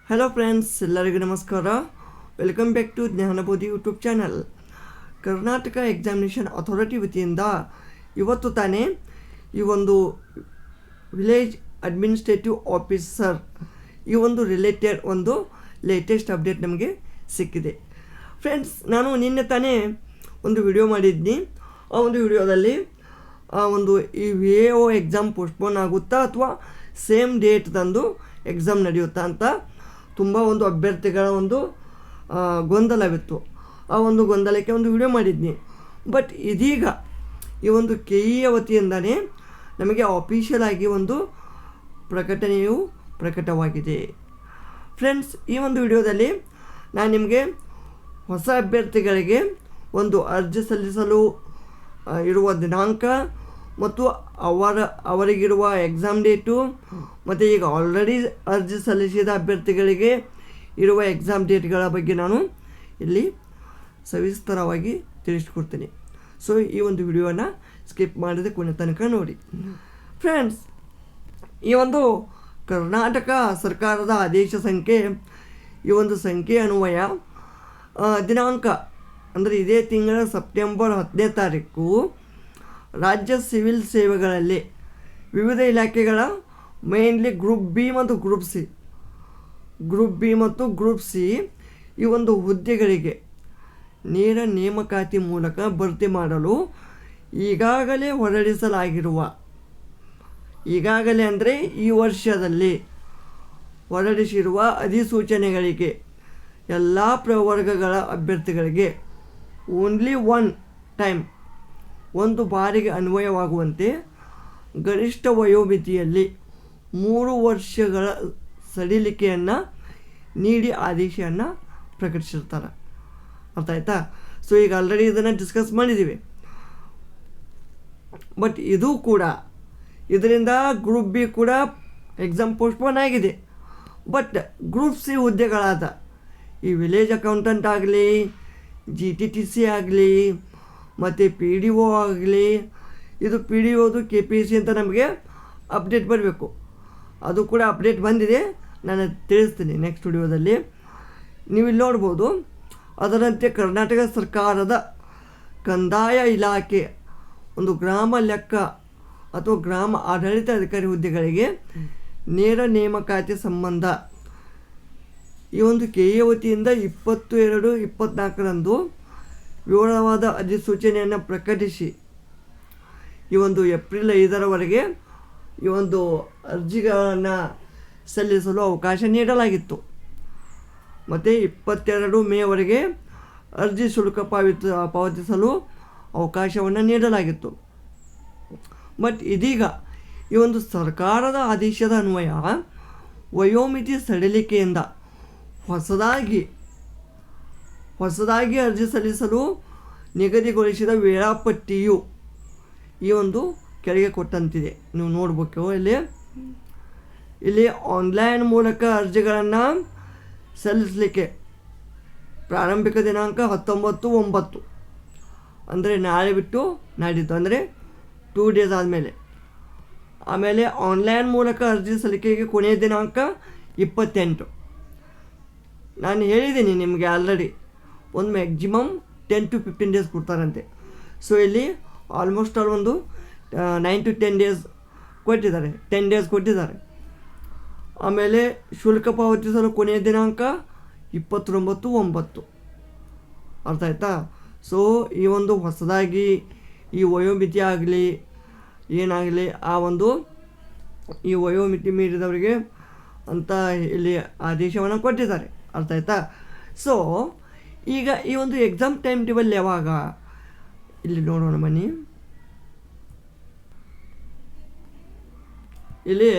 Hello friends, ಎಲ್ಲರಿಗೂ ನಮಸ್ಕಾರ. Welcome back to Jnanabodhi YouTube channel. Karnataka examination authority ವತಿಯಿಂದ ಇವತ್ತು ತಾನೇ ಈ ಒಂದು ವಿಲೇಜ್ ಅಡ್ಮಿನಿಸ್ಟ್ರೇಟಿವ್ ಆಫೀಸರ್ ಈ ಒಂದು ರಿಲೇಟೆಡ್ ಒಂದು ಲೇಟೆಸ್ಟ್ ಅಪ್ಡೇಟ್ ನಮಗೆ ಸಿಕ್ಕಿದೆ. ಫ್ರೆಂಡ್ಸ್, ನಾನು ನಿನ್ನೆ ತಾನೇ ಒಂದು ವಿಡಿಯೋ ಮಾಡಿದ್ನಿ. ಆ ಒಂದು ವಿಡಿಯೋದಲ್ಲಿ ಒಂದು ಈ VAO ಎಕ್ಸಾಮ್ ಪೋಸ್ಟ್ಪೋನ್ ಆಗುತ್ತಾ ಅಥವಾ ಸೇಮ್ ಡೇಟ್ ತಂದು ಎಕ್ಸಾಮ್ ನಡೆಯುತ್ತಾ ಅಂತ ತುಂಬ ಒಂದು ಅಭ್ಯರ್ಥಿಗಳ ಒಂದು ಗೊಂದಲವಿತ್ತು. ಆ ಒಂದು ಗೊಂದಲಕ್ಕೆ ಒಂದು ವಿಡಿಯೋ ಮಾಡಿದ್ನಿ. ಬಟ್ ಇದೀಗ ಈ ಒಂದು KEA ವತಿಯಿಂದಲೇ ನಮಗೆ ಆಫಿಷಿಯಲ್ ಆಗಿ ಒಂದು ಪ್ರಕಟಣೆಯು ಪ್ರಕಟವಾಗಿದೆ. ಫ್ರೆಂಡ್ಸ್, ಈ ಒಂದು ವಿಡಿಯೋದಲ್ಲಿ ನಾನು ನಿಮಗೆ ಹೊಸ ಅಭ್ಯರ್ಥಿಗಳಿಗೆ ಒಂದು ಅರ್ಜಿ ಸಲ್ಲಿಸಲು ಇರುವ ದಿನಾಂಕ ಮತ್ತು ಅವರಿಗಿರುವ ಎಕ್ಸಾಮ್ ಡೇಟು ಮತ್ತು ಈಗ ಆಲ್ರೆಡಿ ಅರ್ಜಿ ಸಲ್ಲಿಸಿದ ಅಭ್ಯರ್ಥಿಗಳಿಗೆ ಇರುವ ಎಕ್ಸಾಮ್ ಡೇಟ್ಗಳ ಬಗ್ಗೆ ನಾನು ಇಲ್ಲಿ ಸವಿಸ್ತರವಾಗಿ ತಿಳಿಸ್ಕೊಡ್ತೀನಿ. ಸೊ ಈ ಒಂದು ವಿಡಿಯೋನ ಸ್ಕಿಪ್ ಮಾಡಿದ ಕೊನೆ ತನಕ ನೋಡಿ. ಫ್ರೆಂಡ್ಸ್, ಈ ಒಂದು ಕರ್ನಾಟಕ ಸರ್ಕಾರದ ಆದೇಶ ಸಂಖ್ಯೆ ಈ ಒಂದು ಸಂಖ್ಯೆ ಅನ್ವಯ ದಿನಾಂಕ ಅಂದರೆ ಇದೇ ತಿಂಗಳ ಸೆಪ್ಟೆಂಬರ್ 10ನೇ ತಾರೀಕು ರಾಜ್ಯ ಸಿವಿಲ್ ಸೇವೆಗಳಲ್ಲಿ ವಿವಿಧ ಇಲಾಖೆಗಳ ಮೇನ್ಲಿ ಗ್ರೂಪ್ ಬಿ ಮತ್ತು ಗ್ರೂಪ್ ಸಿ ಈ ಒಂದು ಹುದ್ದೆಗಳಿಗೆ ನೇರ ನೇಮಕಾತಿ ಮೂಲಕ ಭರ್ತಿ ಮಾಡಲು ಈಗಾಗಲೇ ಅಂದರೆ ಈ ವರ್ಷದಲ್ಲಿ ಹೊರಡಿಸಿರುವ ಅಧಿಸೂಚನೆಗಳಿಗೆ ಎಲ್ಲ ಪ್ರವರ್ಗಗಳ ಅಭ್ಯರ್ಥಿಗಳಿಗೆ ಓನ್ಲಿ ಒಂದು ಬಾರಿಗೆ ಅನ್ವಯವಾಗುವಂತೆ ಗರಿಷ್ಠ ವಯೋಮಿತಿಯಲ್ಲಿ 3 ವರ್ಷಗಳ ಸಡಿಲಿಕೆಯನ್ನು ನೀಡಿ ಆದೇಶವನ್ನು ಪ್ರಕಟಿಸಿರ್ತಾರೆ. ಅರ್ಥ ಆಯ್ತಾ? ಸೊ ಈಗ ಆಲ್ರೆಡಿ ಇದನ್ನು ಡಿಸ್ಕಸ್ ಮಾಡಿದ್ದೀವಿ. ಬಟ್ ಇದು ಕೂಡ ಇದರಿಂದ ಗ್ರೂಪ್ ಬಿ ಕೂಡ ಎಕ್ಸಾಮ್ ಪೋಸ್ಟ್ಪೋನ್ ಆಗಿದೆ. ಬಟ್ ಗ್ರೂಪ್ ಸಿ ಹುದ್ದೆಗಳಾದ ಈ ವಿಲೇಜ್ ಅಕೌಂಟೆಂಟ್ ಆಗಲಿ, GTTC ಆಗಲಿ ಮತ್ತು PDO ಆಗಲಿ, ಇದು PDOದು KPSC ಅಂತ ನಮಗೆ ಅಪ್ಡೇಟ್ ಬರಬೇಕು. ಅದು ಕೂಡ ಅಪ್ಡೇಟ್ ಬಂದಿದೆ, ನಾನು ತಿಳಿಸ್ತೀನಿ ನೆಕ್ಸ್ಟ್ ವಿಡಿಯೋದಲ್ಲಿ. ನೀವು ಇಲ್ಲಿ ನೋಡ್ಬೋದು. ಅದರಂತೆ ಕರ್ನಾಟಕ ಸರ್ಕಾರದ ಕಂದಾಯ ಇಲಾಖೆ ಒಂದು ಗ್ರಾಮ ಲೆಕ್ಕ ಅಥವಾ ಗ್ರಾಮ ಆಡಳಿತ ಅಧಿಕಾರಿ ಹುದ್ದೆಗಳಿಗೆ ನೇರ ನೇಮಕಾತಿ ಸಂಬಂಧ ಈ ಒಂದು KEA ವತಿಯಿಂದ 22/24 ವಿವರವಾದ ಅಧಿಸೂಚನೆಯನ್ನು ಪ್ರಕಟಿಸಿ ಈ ಒಂದು ಏಪ್ರಿಲ್ 5ರವರೆಗೆ ಈ ಒಂದು ಅರ್ಜಿಗಳನ್ನು ಸಲ್ಲಿಸಲು ಅವಕಾಶ ನೀಡಲಾಗಿತ್ತು. ಮತ್ತು 22 ಮೇವರೆಗೆ ಅರ್ಜಿ ಶುಲ್ಕ ಪಾವತಿಸಲು ಅವಕಾಶವನ್ನು ನೀಡಲಾಗಿತ್ತು. ಬಟ್ ಇದೀಗ ಈ ಒಂದು ಸರ್ಕಾರದ ಆದೇಶದ ಅನ್ವಯ ವಯೋಮಿತಿ ಸಡಿಲಿಕೆಯಿಂದ ಹೊಸದಾಗಿ ಅರ್ಜಿ ಸಲ್ಲಿಸಲು ನಿಗದಿಗೊಳಿಸಿದ ವೇಳಾಪಟ್ಟಿಯು ಈ ಒಂದು ಕೆಳಗೆ ಕೊಟ್ಟಂತಿದೆ. ನೀವು ನೋಡಬೇಕು. ಇಲ್ಲಿ ಆನ್ಲೈನ್ ಮೂಲಕ ಅರ್ಜಿಗಳನ್ನು ಸಲ್ಲಿಸಲಿಕ್ಕೆ ಪ್ರಾರಂಭಿಕ ದಿನಾಂಕ 19/9 ಅಂದರೆ ನಾಳೆ ಬಿಟ್ಟು ನಾಡಿದ್ದು, ಅಂದರೆ 2 ಡೇಸ್ ಆಮೇಲೆ ಆನ್ಲೈನ್ ಮೂಲಕ ಅರ್ಜಿ ಸಲ್ಲಿಕೆಗೆ ಕೊನೆಯ ದಿನಾಂಕ 28. ನಾನು ಹೇಳಿದ್ದೀನಿ ನಿಮಗೆ ಆಲ್ರೆಡಿ, ಒಂದು ಮ್ಯಾಕ್ಸಿಮಮ್ 10 to 15 ಡೇಸ್ ಕೊಡ್ತಾರಂತೆ. ಸೊ ಇಲ್ಲಿ ಆಲ್ಮೋಸ್ಟ್ ಒಂದು 9 to 10 ಡೇಸ್ ಕೊಟ್ಟಿದ್ದಾರೆ, 10 ಡೇಸ್ ಕೊಟ್ಟಿದ್ದಾರೆ. ಆಮೇಲೆ ಶುಲ್ಕ ಪಾವತಿಸಲು ಕೊನೆಯ ದಿನಾಂಕ 29/9. ಅರ್ಥ ಆಯ್ತಾ? ಸೊ ಈ ಒಂದು ಹೊಸದಾಗಿ ಈ ವಯೋಮಿತಿ ಆಗಲಿ ಏನಾಗಲಿ ಈ ವಯೋಮಿತಿ ಮೀರಿದವರಿಗೆ ಅಂತ ಇಲ್ಲಿ ಆದೇಶವನ್ನು ಕೊಟ್ಟಿದ್ದಾರೆ. ಅರ್ಥ ಆಯ್ತಾ? ಸೊ ಈಗ ಈ ಒಂದು ಎಕ್ಸಾಮ್ ಟೈಮ್ ಟೇಬಲ್ ಯಾವಾಗ ಇಲ್ಲಿ ನೋಡೋಣ ಬನ್ನಿ. ಇಲ್ಲಿ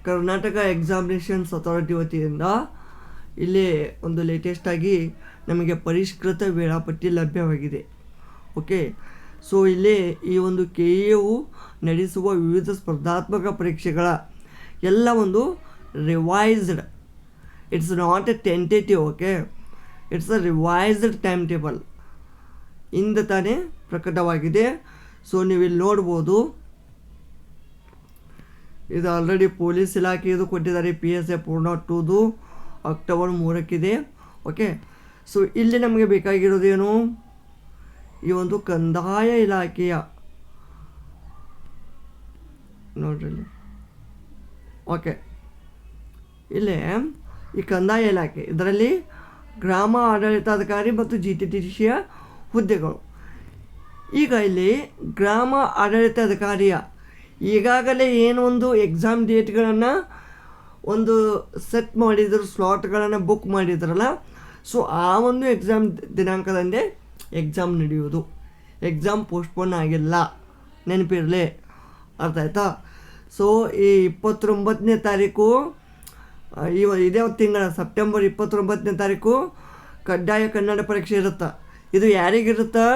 ಕರ್ನಾಟಕ ಎಕ್ಸಾಮಿನೇಷನ್ಸ್ ಅಥಾರಿಟಿ ವತಿಯಿಂದ ಇಲ್ಲಿ ಒಂದು ಲೇಟೆಸ್ಟಾಗಿ ನಮಗೆ ಪರಿಷ್ಕೃತ ವೇಳಾಪಟ್ಟಿ ಲಭ್ಯವಾಗಿದೆ. ಓಕೆ. ಸೊ ಇಲ್ಲಿ ಈ ಒಂದು KEAವು ನಡೆಸುವ ವಿವಿಧ ಸ್ಪರ್ಧಾತ್ಮಕ ಪರೀಕ್ಷೆಗಳ ಎಲ್ಲ ಒಂದು revised, it's not A tentative, okay, it's a revised time table ಇಂದ ತಾನೇ ಪ್ರಕಟವಾಗಿದೆ. ಸೊ ನೀವು ಇಲ್ಲಿ ನೋಡ್ಬೋದು. ಇದು ಆಲ್ರೆಡಿ ಪೊಲೀಸ್ ಇಲಾಖೆದು ಕೊಟ್ಟಿದ್ದಾರೆ PSA 402 ಅಕ್ಟೋಬರ್ 3 ಓಕೆ. ಸೊ ಇಲ್ಲಿ ನಮಗೆ ಬೇಕಾಗಿರೋದೇನು, ಈ ಒಂದು ಕಂದಾಯ ಇಲಾಖೆಯ ನೋಡ್ರಿ ಓಕೆ, ಇಲ್ಲೇ ಈ ಕಂದಾಯ ಇಲಾಖೆ ಇದರಲ್ಲಿ ಗ್ರಾಮ ಆಡಳಿತಾಧಿಕಾರಿ ಮತ್ತು GTTCಯ ಹುದ್ದೆಗಳು. ಈಗ ಇಲ್ಲಿ ಗ್ರಾಮ ಆಡಳಿತಾಧಿಕಾರಿಯ ಈಗಾಗಲೇ ಏನೊಂದು ಎಕ್ಸಾಮ್ ಡೇಟ್ಗಳನ್ನು ಒಂದು ಸೆಟ್ ಮಾಡಿದ್ರು, ಸ್ಲಾಟ್ಗಳನ್ನು ಬುಕ್ ಮಾಡಿದ್ರಲ್ಲ, ಸೊ ಆ ಒಂದು ಎಕ್ಸಾಮ್ ದಿನಾಂಕದಂದೇ ಎಕ್ಸಾಮ್ ನಡೆಯುವುದು. ಎಕ್ಸಾಮ್ ಪೋಸ್ಟ್ಪೋನ್ ಆಗಿಲ್ಲ, ನೆನಪಿರಲಿ, ಅರ್ಥ ಆಯ್ತಾ. ಸೊ ಈ 29ನೇ ತಾರೀಕು ಇದೇ ತಿಂಗಳ ಸೆಪ್ಟೆಂಬರ್ 29ನೇ ತಾರೀಕು ಕಡ್ಡಾಯ ಕನ್ನಡ ಪರೀಕ್ಷೆ ಇರುತ್ತೆ. ಇದು ಯಾರಿಗಿರುತ್ತಾ,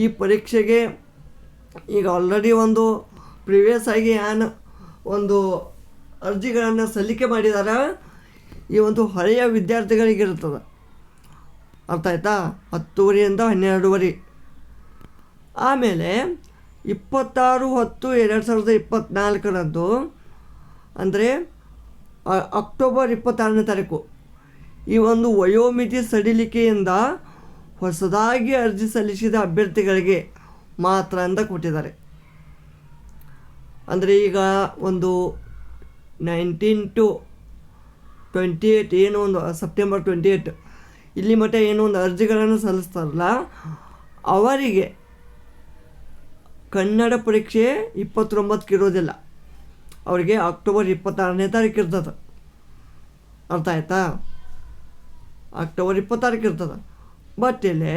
ಈ ಪರೀಕ್ಷೆಗೆ ಈಗ ಆಲ್ರೆಡಿ ಒಂದು ಪ್ರಿವಿಯಸ್ ಆಗಿ ಒಂದು ಅರ್ಜಿಗಳನ್ನು ಸಲ್ಲಿಕೆ ಮಾಡಿದಾರ, ಈ ಒಂದು ಹಳೆಯ ವಿದ್ಯಾರ್ಥಿಗಳಿಗಿರ್ತದೆ, ಅರ್ಥ ಆಯ್ತಾ. 10:00 12:00. ಆಮೇಲೆ 26/10/2024 ಅಂದರೆ ಅಕ್ಟೋಬರ್ 26ನೇ ತಾರೀಕು ಈ ಒಂದು ವಯೋಮಿತಿ ಸಡಿಲಿಕೆಯಿಂದ ಹೊಸದಾಗಿ ಅರ್ಜಿ ಸಲ್ಲಿಸಿದ ಅಭ್ಯರ್ಥಿಗಳಿಗೆ ಮಾತ್ರ ಅಂತ ಕೊಟ್ಟಿದ್ದಾರೆ. ಅಂದರೆ ಈಗ ಒಂದು 19 to 28 ಏನೋ ಒಂದು ಸೆಪ್ಟೆಂಬರ್ 28 ಇಲ್ಲಿ ಮಟ್ಟ ಏನೋ ಒಂದು ಅರ್ಜಿಗಳನ್ನು ಸಲ್ಲಿಸ್ತಾರಲ್ಲ, ಅವರಿಗೆ ಕನ್ನಡ ಪರೀಕ್ಷೆ 29ಕ್ಕೆ ಇರೋದಿಲ್ಲ, ಅವರಿಗೆ ಅಕ್ಟೋಬರ್ 26ನೇ ತಾರೀಕು ಇರ್ತದೆ, ಅರ್ಥ ಆಯ್ತಾ. ಅಕ್ಟೋಬರ್ 26 ಇರ್ತದೆ. ಬಟ್ ಇಲ್ಲಿ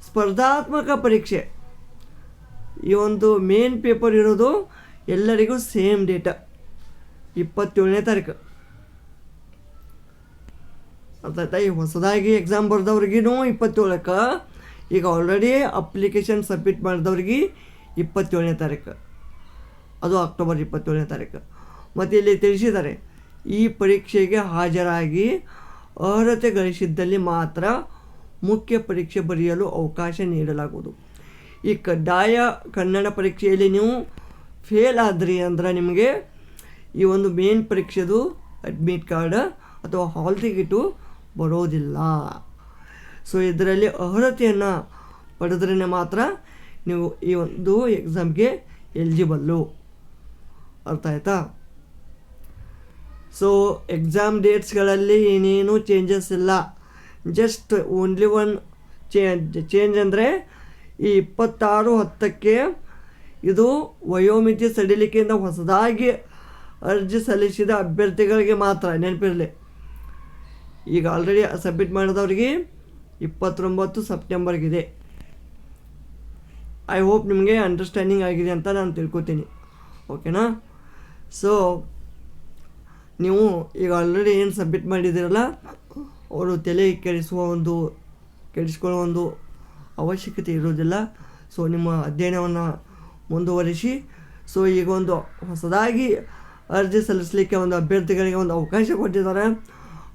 ಸ್ಪರ್ಧಾತ್ಮಕ ಪರೀಕ್ಷೆ ಈ ಒಂದು ಮೇನ್ ಪೇಪರ್ ಇರೋದು ಎಲ್ಲರಿಗೂ ಸೇಮ್ ಡೇಟ 27ನೇ ತಾರೀಕು, ಅರ್ಥ ಆಯ್ತಾ. ಈ ಹೊಸದಾಗಿ ಎಕ್ಸಾಮ್ ಬರ್ದವ್ರಿಗೂ 27ಕ್ಕೆ, ಈಗ ಆಲ್ರೆಡಿ ಅಪ್ಲಿಕೇಶನ್ ಸಬ್ಮಿಟ್ ಮಾಡಿದವ್ರಿಗೆ 27ನೇ ತಾರೀಕು, ಅದು ಅಕ್ಟೋಬರ್ 27ನೇ ತಾರೀಕು. ಮತ್ತು ಇಲ್ಲಿ ತಿಳಿಸಿದ್ದಾರೆ, ಈ ಪರೀಕ್ಷೆಗೆ ಹಾಜರಾಗಿ ಅರ್ಹತೆ ಗಳಿಸಿದ್ದಲ್ಲಿ ಮಾತ್ರ ಮುಖ್ಯ ಪರೀಕ್ಷೆ ಬರೆಯಲು ಅವಕಾಶ ನೀಡಲಾಗುವುದು. ಈ ಕಡ್ಡಾಯ ಕನ್ನಡ ಪರೀಕ್ಷೆಯಲ್ಲಿ ನೀವು ಫೇಲ್ ಆದ್ರಿ ಅಂದ್ರೆ ನಿಮಗೆ ಈ ಒಂದು ಮೇನ್ ಪರೀಕ್ಷೆದು ಅಡ್ಮಿಟ್ ಕಾರ್ಡ್ ಅಥವಾ ಹಾಲ್ ಟಿಕೆಟು ಬರೋದಿಲ್ಲ. ಸೊ ಇದರಲ್ಲಿ ಅರ್ಹತೆಯನ್ನು ಪಡೆದ್ರೇ ಮಾತ್ರ ನೀವು ಈ ಒಂದು ಎಕ್ಸಾಮ್ಗೆ ಎಲಿಜಿಬಲ್ಲು, ಅರ್ಥ ಆಯ್ತಾ. ಸೊ ಎಕ್ಸಾಮ್ ಡೇಟ್ಸ್ಗಳಲ್ಲಿ ಏನೇನು ಚೇಂಜಸ್ ಇಲ್ಲ, ಜಸ್ಟ್ ಓನ್ಲಿ ಒನ್ ಚೇಂಜ್ ಅಂದರೆ ಈ 26/10ಕ್ಕೆ ಇದು ವಯೋಮಿತಿ ಸಡಿಲಿಕೆಯಿಂದ ಹೊಸದಾಗಿ ಅರ್ಜಿ ಸಲ್ಲಿಸಿದ ಅಭ್ಯರ್ಥಿಗಳಿಗೆ ಮಾತ್ರ, ನೆನಪಿರಲಿ. ಈಗ ಆಲ್ರೆಡಿ ಸಬ್ಮಿಟ್ ಮಾಡಿದವ್ರಿಗೆ 29 ಸೆಪ್ಟೆಂಬರ್ಗಿದೆ. ಐ ಹೋಪ್ ನಿಮಗೆ ಅಂಡರ್ಸ್ಟ್ಯಾಂಡಿಂಗ್ ಆಗಿದೆ ಅಂತ ನಾನು ತಿಳ್ಕೊತೀನಿ, ಓಕೆನಾ. ಸೊ ನೀವು ಈಗ ಆಲ್ರೆಡಿ ಏನು ಸಬ್ಮಿಟ್ ಮಾಡಿದ್ದೀರಲ್ಲ, ಅವರು ತಲೆ ಕೆಡಿಸ್ಕೊಳ್ಳೋ ಒಂದು ಅವಶ್ಯಕತೆ ಇರೋದಿಲ್ಲ. ಸೊ ನಿಮ್ಮ ಅಧ್ಯಯನವನ್ನು ಮುಂದುವರಿಸಿ. ಸೊ ಈಗ ಒಂದು ಹೊಸದಾಗಿ ಅರ್ಜಿ ಸಲ್ಲಿಸಲಿಕ್ಕೆ ಒಂದು ಅಭ್ಯರ್ಥಿಗಳಿಗೆ ಒಂದು ಅವಕಾಶ ಕೊಟ್ಟಿದ್ದಾರೆ.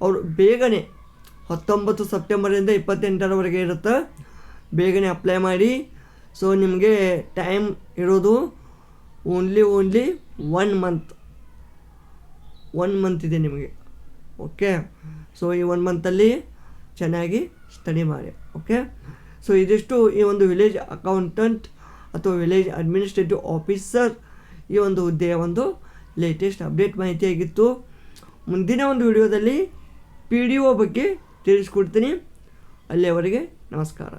ಅವರು ಬೇಗನೆ 19 ಸೆಪ್ಟೆಂಬರಿಂದ 28ರವರೆಗೆ ಇರುತ್ತೆ, ಬೇಗನೆ ಅಪ್ಲೈ ಮಾಡಿ. ಸೊ ನಿಮಗೆ ಟೈಮ್ ಇರೋದು ಓನ್ಲಿ 1 ಮಂತ್ ಇದೆ ನಿಮಗೆ, ಓಕೆ. ಸೊ ಈ 1 ಮಂತಲ್ಲಿ ಚೆನ್ನಾಗಿ ಸ್ಟಡಿ ಮಾಡಿ, ಓಕೆ. ಸೊ ಇದಿಷ್ಟು ಈ ಒಂದು ವಿಲೇಜ್ ಅಕೌಂಟೆಂಟ್ ಅಥವಾ ವಿಲೇಜ್ ಅಡ್ಮಿನಿಸ್ಟ್ರೇಟಿವ್ ಆಫೀಸರ್ ಈ ಒಂದು ಹುದ್ದೆಯ ಒಂದು ಲೇಟೆಸ್ಟ್ ಅಪ್ಡೇಟ್ ಮಾಹಿತಿಯಾಗಿತ್ತು. ಮುಂದಿನ ಒಂದು ವಿಡಿಯೋದಲ್ಲಿ PDO ಬಗ್ಗೆ ತಿಳಿಸ್ಕೊಡ್ತೀನಿ. ಅಲ್ಲಿಯವರೆಗೆ ನಮಸ್ಕಾರ.